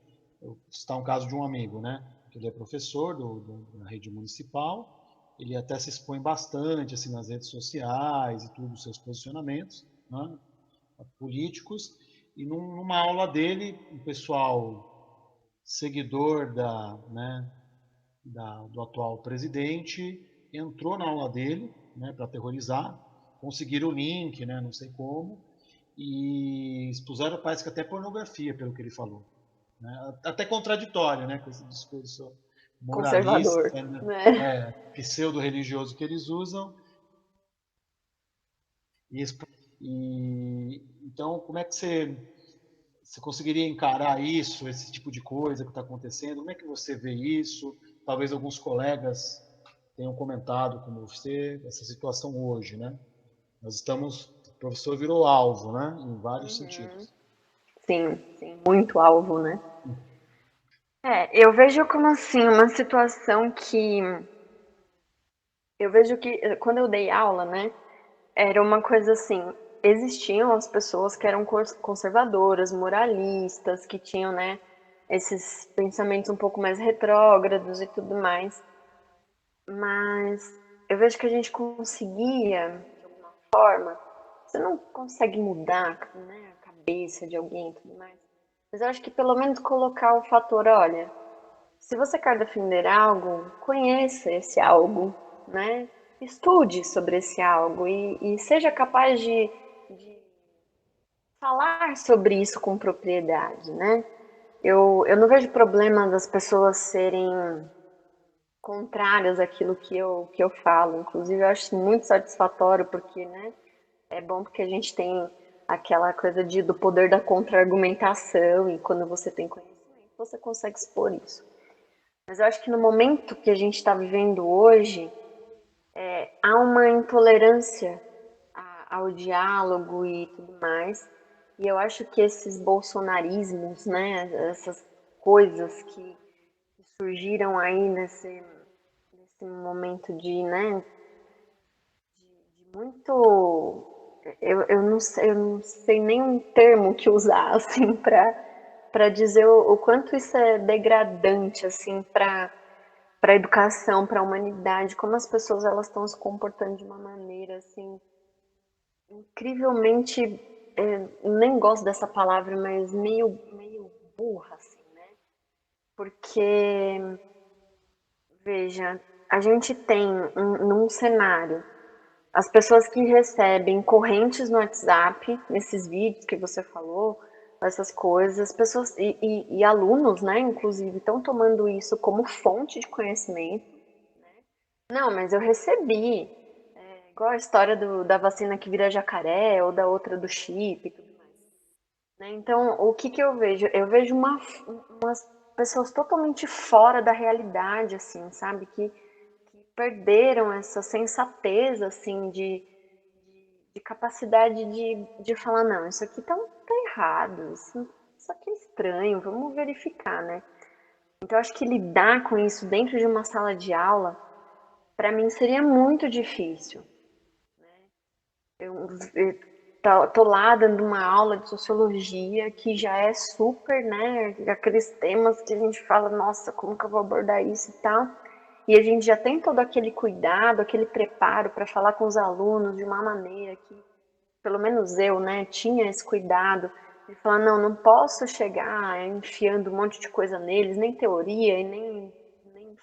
Está um caso de um amigo, né? Que ele é professor da rede municipal. Ele até se expõe bastante assim nas redes sociais e tudo, os seus posicionamentos, né, políticos. E numa aula dele, um pessoal seguidor do atual presidente entrou na aula dele, né, para aterrorizar, conseguiram o link, né, não sei como, e expuseram, parece que até pornografia, pelo que ele falou. Né? Até contraditório, né, com esse discurso Conservador, moralista, né, né? pseudo-religioso que eles usam. E, então, como é que você conseguiria encarar isso, esse tipo de coisa que está acontecendo? Como é que você vê isso? Talvez alguns colegas tenham comentado com você essa situação hoje, né? Nós estamos, o professor virou alvo, né? Em vários Uhum. sentidos. Sim, muito alvo, né? Eu vejo como assim, uma situação que eu vejo que quando eu dei aula, né, era uma coisa assim, existiam as pessoas que eram conservadoras, moralistas, que tinham, né, esses pensamentos um pouco mais retrógrados e tudo mais. Mas eu vejo que a gente conseguia, de alguma forma, você não consegue mudar, né, a cabeça de alguém e tudo mais. Mas eu acho que pelo menos colocar o fator, olha, se você quer defender algo, conheça esse algo, né? Estude sobre esse algo e seja capaz de falar sobre isso com propriedade, né? Eu não vejo problema das pessoas serem contrárias àquilo que eu falo. Inclusive, eu acho muito satisfatório porque, né, é bom porque a gente tem aquela coisa do poder da contra-argumentação e quando você tem conhecimento, você consegue expor isso. Mas eu acho que no momento que a gente está vivendo hoje, há uma intolerância ao diálogo e tudo mais. E eu acho que esses bolsonarismos, né, essas coisas que surgiram aí nesse momento de, né, de muito... Eu não sei nem um termo que usar, assim, para dizer o quanto isso é degradante, assim, para a educação, para a humanidade, como as pessoas elas estão se comportando de uma maneira, assim, incrivelmente, nem gosto dessa palavra, mas meio burra, assim, né? Porque, veja, a gente tem num cenário as pessoas que recebem correntes no WhatsApp, nesses vídeos que você falou, essas coisas, pessoas e alunos, né, inclusive, estão tomando isso como fonte de conhecimento. Não, mas eu recebi. Igual a história da vacina que vira jacaré, ou da outra do chip e tudo mais. Né? Então, o que eu vejo? Eu vejo umas pessoas totalmente fora da realidade, assim, sabe? Que perderam essa sensatez, assim, de capacidade de falar, não, isso aqui tá errado, isso aqui é estranho, vamos verificar, né? Então, eu acho que lidar com isso dentro de uma sala de aula, para mim, seria muito difícil. Eu tô lá dando uma aula de sociologia que já é super, né, aqueles temas que a gente fala, nossa, como que eu vou abordar isso e tal, e a gente já tem todo aquele cuidado, aquele preparo para falar com os alunos de uma maneira que, pelo menos eu, né, tinha esse cuidado de falar, não posso chegar enfiando um monte de coisa neles, nem teoria e nem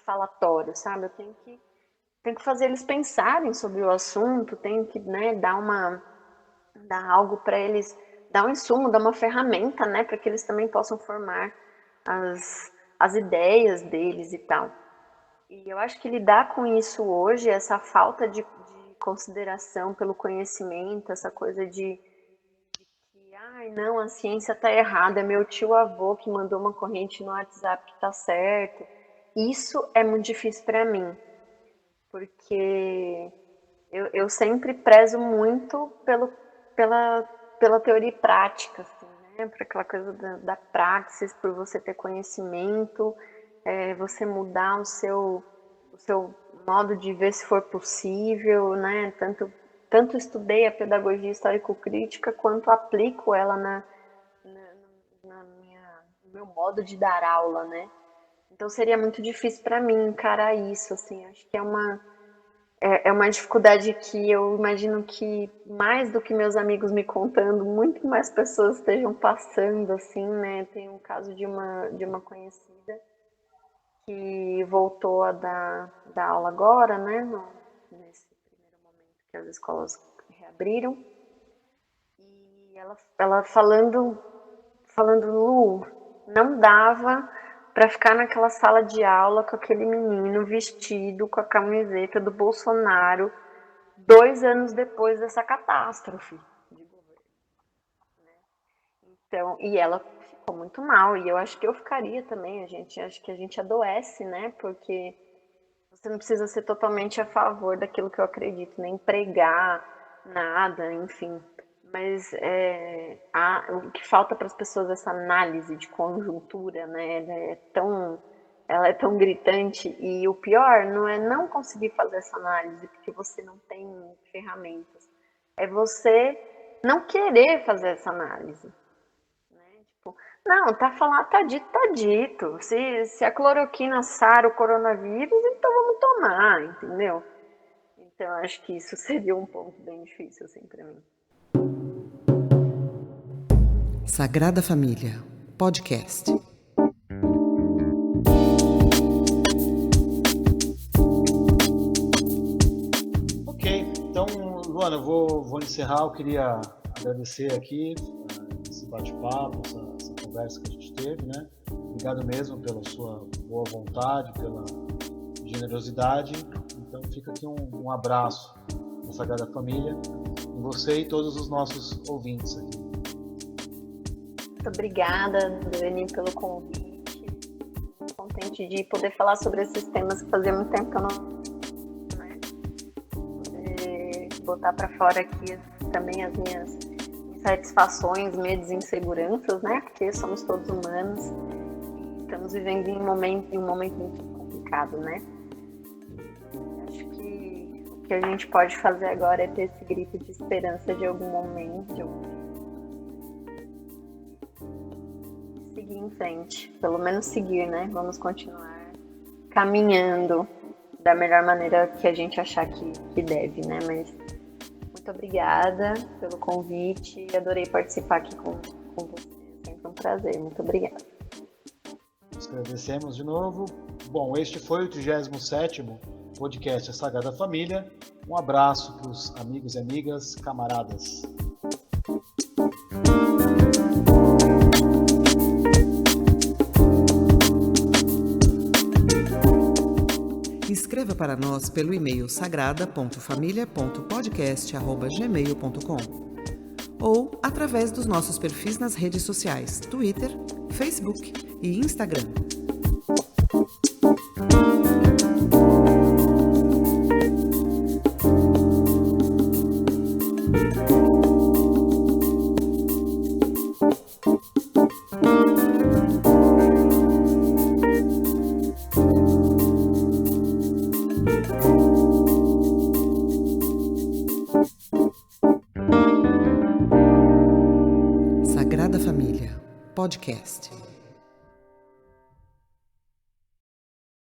falatório, sabe, eu tenho que fazer eles pensarem sobre o assunto, tenho que, né, dar algo para eles, dar um insumo, dar uma ferramenta, né, para que eles também possam formar as ideias deles e tal. E eu acho que lidar com isso hoje, essa falta de consideração pelo conhecimento, essa coisa de que, ai, não, a ciência está errada, é meu tio-avô que mandou uma corrente no WhatsApp que está certo. Isso é muito difícil para mim, porque eu sempre prezo muito pela teoria e prática, assim, né? Por aquela coisa da praxis, por você ter conhecimento, você mudar o seu modo de ver se for possível, né? Tanto estudei a pedagogia histórico-crítica, quanto aplico ela no meu modo de dar aula, né? Então seria muito difícil para mim encarar isso, assim, acho que é uma dificuldade que eu imagino que, mais do que meus amigos me contando, muito mais pessoas estejam passando, assim, né? Tem um caso de uma conhecida que voltou a dar aula agora, né? Nesse primeiro momento que as escolas reabriram. E ela falando, Lu, não dava para ficar naquela sala de aula com aquele menino vestido com a camiseta do Bolsonaro 2 anos depois dessa catástrofe de governo. Então, e ela ficou muito mal, e eu acho que eu ficaria também, acho que a gente adoece, né? Porque você não precisa ser totalmente a favor daquilo que eu acredito, nem pregar nada, enfim. Mas o que falta para as pessoas é essa análise de conjuntura, né? Ela é tão gritante, e o pior não é não conseguir fazer essa análise porque você não tem ferramentas. É você não querer fazer essa análise. Né? Tipo, não, tá dito. Se a cloroquina sara o coronavírus, então vamos tomar, entendeu? Então acho que isso seria um ponto bem difícil assim para mim. Sagrada Família, podcast. Ok, então, Luana, eu vou encerrar. Eu queria agradecer aqui esse bate-papo, essa conversa que a gente teve, né? Obrigado mesmo pela sua boa vontade, pela generosidade. Então, fica aqui um abraço da Sagrada Família, em você e todos os nossos ouvintes aqui. Muito obrigada, Dani, pelo convite. Muito contente de poder falar sobre esses temas que fazia muito tempo que eu não... Né? Poder botar para fora aqui também as minhas insatisfações, medos e inseguranças, né? Porque somos todos humanos e estamos vivendo em um momento muito complicado, né? Acho que o que a gente pode fazer agora é ter esse grito de esperança de algum momento, seguir em frente, pelo menos seguir, né? Vamos continuar caminhando da melhor maneira que a gente achar que deve, né? Mas muito obrigada pelo convite, adorei participar aqui com você, sempre um prazer, muito obrigada. Nós agradecemos de novo. Bom, este foi o 37º podcast A Sagrada Família. Um abraço para os amigos e amigas, camaradas. Escreva para nós pelo e-mail sagrada.familia.podcast@gmail.com ou através dos nossos perfis nas redes sociais, Twitter, Facebook e Instagram. Sagrada Família, podcast.